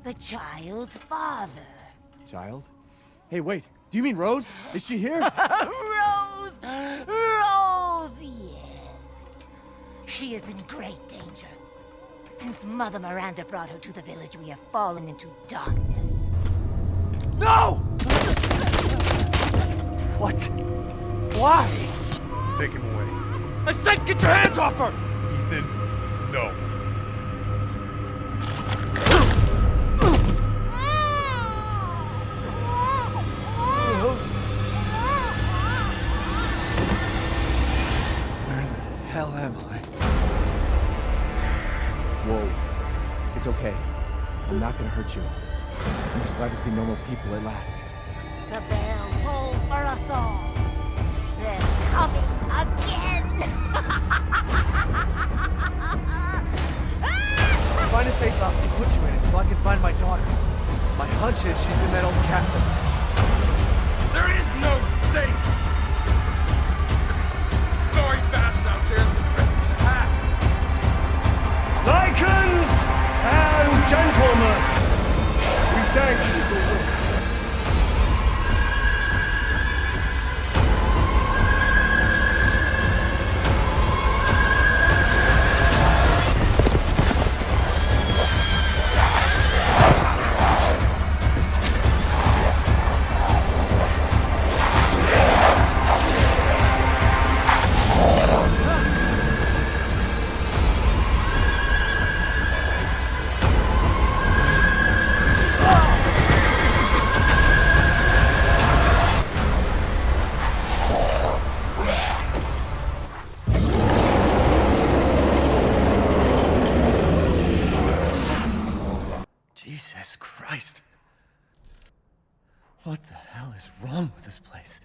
the child's father. Child? Hey, wait. Do you mean Rose? Is she here? Rose! Rose, yes. She is in great danger. Since Mother Miranda brought her to the village, we have fallen into darkness. No! What? Why? Take him away. I said get your hands off her! Ethan, no. Rose? Where the hell am I? Whoa. It's okay. I'm not gonna hurt you. I'm just glad to see normal people at last. The bell tolls for us all. They're coming again. Find a safe house to put you in until I can find my daughter. My hunch is she's in that old castle. There is no safe! Sorry bastard out there is the rest of the half. Lycans and gentlemen, we thank you for your... Jesus Christ. What the hell is wrong with this place?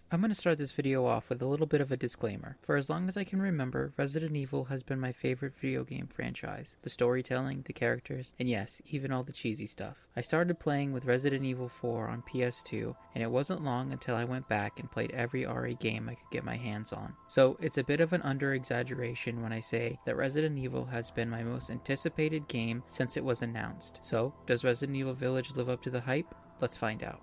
I'm going to start this video off with a little bit of a disclaimer. For as long as I can remember, Resident Evil has been my favorite video game franchise. The storytelling, the characters, and yes, even all the cheesy stuff. I started playing with Resident Evil 4 on PS2, and it wasn't long until I went back and played every RE game I could get my hands on. So it's a bit of an under-exaggeration when I say that Resident Evil has been my most anticipated game since it was announced. So, does Resident Evil Village live up to the hype? Let's find out.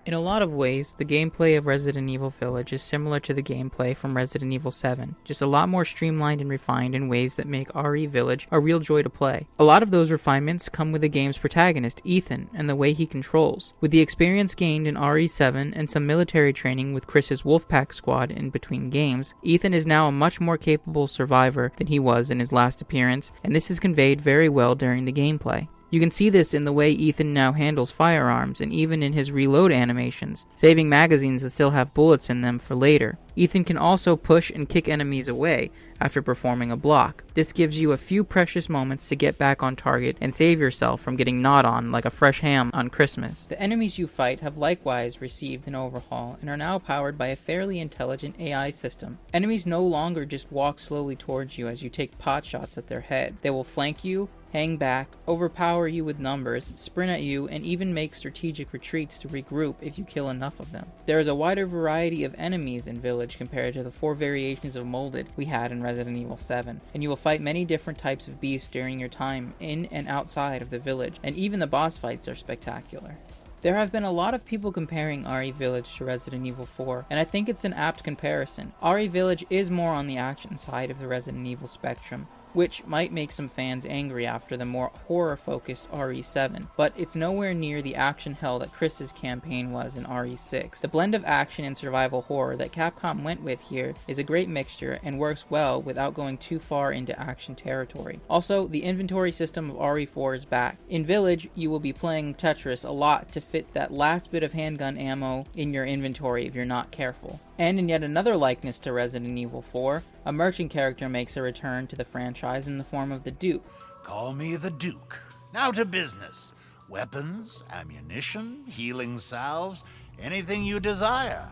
In a lot of ways, the gameplay of Resident Evil Village is similar to the gameplay from Resident Evil 7, just a lot more streamlined and refined in ways that make RE Village a real joy to play. A lot of those refinements come with the game's protagonist, Ethan, and the way he controls. With the experience gained in RE7 and some military training with Chris's Wolfpack squad in between games, Ethan is now a much more capable survivor than he was in his last appearance, and this is conveyed very well during the gameplay. You can see this in the way Ethan now handles firearms and even in his reload animations, saving magazines that still have bullets in them for later. Ethan can also push and kick enemies away after performing a block. This gives you a few precious moments to get back on target and save yourself from getting gnawed on like a fresh ham on Christmas. The enemies you fight have likewise received an overhaul and are now powered by a fairly intelligent AI system. Enemies no longer just walk slowly towards you as you take pot shots at their heads. They will flank you, hang back, overpower you with numbers, sprint at you, and even make strategic retreats to regroup if you kill enough of them. There is a wider variety of enemies in Village compared to the 4 variations of Molded we had in Resident Evil 7, and you will fight many different types of beasts during your time in and outside of the village, and even the boss fights are spectacular. There have been a lot of people comparing RE Village to Resident Evil 4, and I think it's an apt comparison. RE Village is more on the action side of the Resident Evil spectrum, which might make some fans angry after the more horror-focused RE7, but it's nowhere near the action hell that Chris's campaign was in RE6. The blend of action and survival horror that Capcom went with here is a great mixture and works well without going too far into action territory. Also, the inventory system of RE4 is back. In Village, you will be playing Tetris a lot to fit that last bit of handgun ammo in your inventory if you're not careful. And in yet another likeness to Resident Evil 4, a merchant character makes a return to the franchise in the form of the Duke. Call me the Duke. Now to business. Weapons, ammunition, healing salves, anything you desire,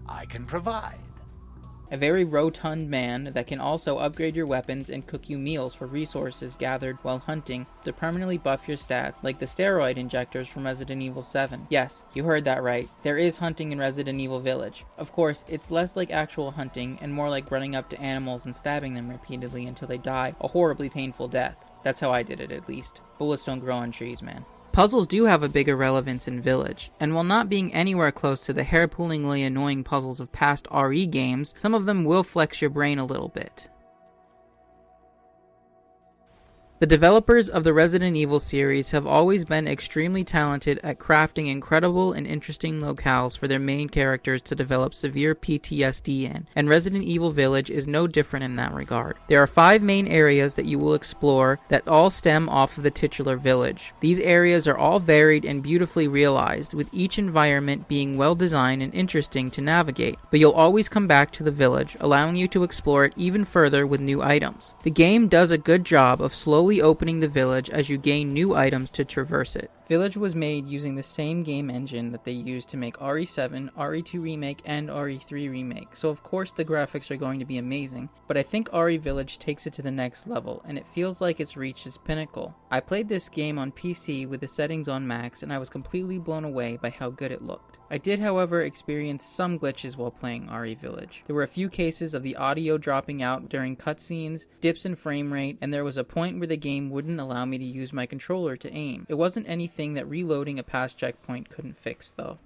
I can provide. a very rotund man that can also upgrade your weapons and cook you meals for resources gathered while hunting to permanently buff your stats, like the steroid injectors from Resident Evil 7. Yes, you heard that right. There is hunting in Resident Evil Village. Of course, it's less like actual hunting and more like running up to animals and stabbing them repeatedly until they die a horribly painful death. That's how I did it, at least. Bullets don't grow on trees, man. Puzzles do have a bigger relevance in Village, and while not being anywhere close to the hair-pullingly annoying puzzles of past RE games, some of them will flex your brain a little bit. The developers of the Resident Evil series have always been extremely talented at crafting incredible and interesting locales for their main characters to develop severe PTSD in, and Resident Evil Village is no different in that regard. There are 5 main areas that you will explore that all stem off of the titular village. These areas are all varied and beautifully realized, with each environment being well designed and interesting to navigate, but you'll always come back to the village, allowing you to explore it even further with new items. The game does a good job of slowly opening the village as you gain new items to traverse it. Village was made using the same game engine that they used to make RE7, RE2 Remake, and RE3 Remake, so of course the graphics are going to be amazing, but I think RE Village takes it to the next level, and it feels like it's reached its pinnacle. I played this game on PC with the settings on max, and I was completely blown away by how good it looked. I did, however, experience some glitches while playing RE Village. There were a few cases of the audio dropping out during cutscenes, dips in frame rate, and there was a point where the game wouldn't allow me to use my controller to aim. It wasn't anything that reloading a past checkpoint couldn't fix, though.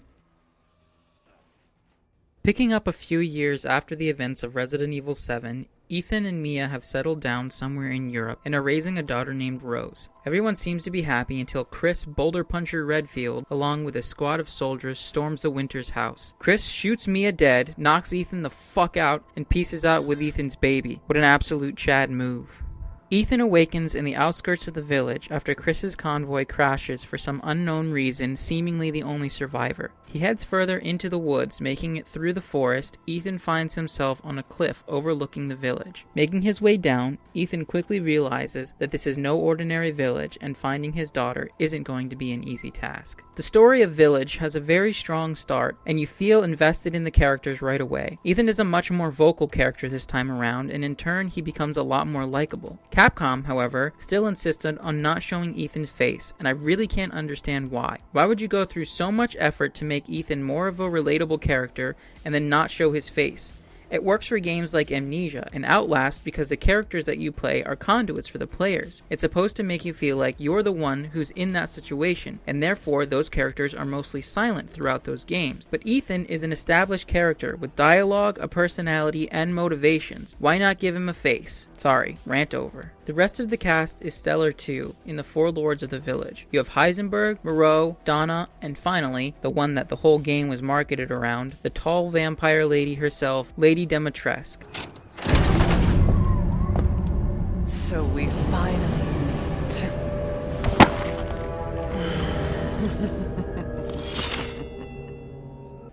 Picking up a few years after the events of Resident Evil 7, Ethan and Mia have settled down somewhere in Europe and are raising a daughter named Rose. Everyone seems to be happy until Chris Boulder Puncher Redfield, along with a squad of soldiers, storms the Winters' house. Chris shoots Mia dead, knocks Ethan the fuck out, and pieces out with Ethan's baby. What an absolute Chad move. Ethan awakens in the outskirts of the village after Chris's convoy crashes for some unknown reason, seemingly the only survivor. He heads further into the woods, making it through the forest. Ethan finds himself on a cliff overlooking the village. Making his way down, Ethan quickly realizes that this is no ordinary village, and finding his daughter isn't going to be an easy task. The story of Village has a very strong start, and you feel invested in the characters right away. Ethan is a much more vocal character this time around, and in turn he becomes a lot more likable. Capcom, however, still insisted on not showing Ethan's face, and I really can't understand why. Why would you go through so much effort to make Ethan more of a relatable character and then not show his face? It works for games like Amnesia and Outlast because the characters that you play are conduits for the players. It's supposed to make you feel like you're the one who's in that situation, and therefore those characters are mostly silent throughout those games. But Ethan is an established character with dialogue, a personality, and motivations. Why not give him a face? Sorry, rant over. The rest of the cast is stellar too, in the 4 lords of the village. You have Heisenberg, Moreau, Donna, and finally, the one that the whole game was marketed around, the tall vampire lady herself, Lady Dimitrescu. So we finally meet.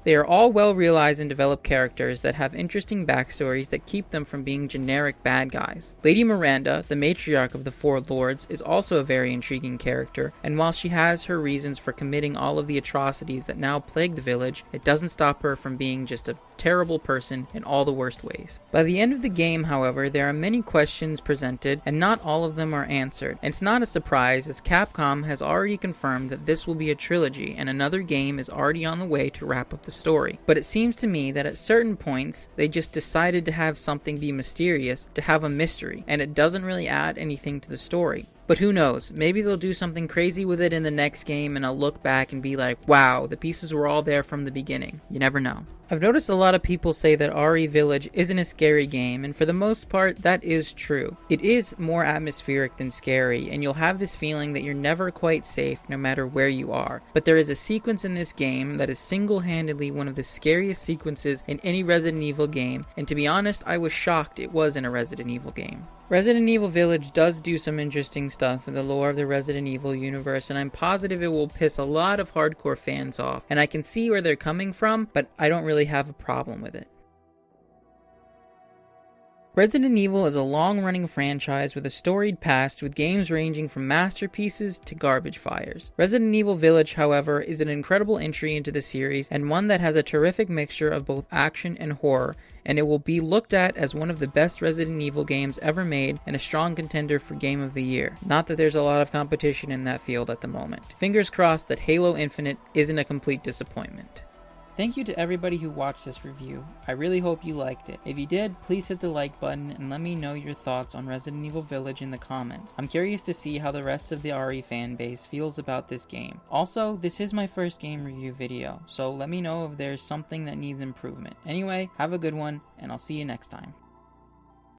They are all well realized and developed characters that have interesting backstories that keep them from being generic bad guys. Lady Miranda, the matriarch of the 4 lords, is also a very intriguing character, and while she has her reasons for committing all of the atrocities that now plague the village, it doesn't stop her from being just a terrible person in all the worst ways. By the end of the game, however, there are many questions presented, and not all of them are answered. And it's not a surprise, as Capcom has already confirmed that this will be a trilogy, and another game is already on the way to wrap up the story. But it seems to me that at certain points, they just decided to have something be mysterious, to have a mystery, and it doesn't really add anything to the story. But who knows, maybe they'll do something crazy with it in the next game and I'll look back and be like, wow, the pieces were all there from the beginning. You never know. I've noticed a lot of people say that RE Village isn't a scary game, and for the most part, that is true. It is more atmospheric than scary, and you'll have this feeling that you're never quite safe no matter where you are. But there is a sequence in this game that is single-handedly one of the scariest sequences in any Resident Evil game, and to be honest, I was shocked it was in a Resident Evil game. Resident Evil Village does do some interesting stuff in the lore of the Resident Evil universe, and I'm positive it will piss a lot of hardcore fans off, and I can see where they're coming from, but I don't really have a problem with it. Resident Evil is a long-running franchise with a storied past, with games ranging from masterpieces to garbage fires. Resident Evil Village, however, is an incredible entry into the series, and one that has a terrific mixture of both action and horror, and it will be looked at as one of the best Resident Evil games ever made and a strong contender for Game of the Year. Not that there's a lot of competition in that field at the moment. Fingers crossed that Halo Infinite isn't a complete disappointment. Thank you to everybody who watched this review. I really hope you liked it. If you did, please hit the like button and let me know your thoughts on Resident Evil Village in the comments. I'm curious to see how the rest of the RE fan base feels about this game. Also, this is my first game review video, so let me know if there's something that needs improvement. Anyway, have a good one, and I'll see you next time.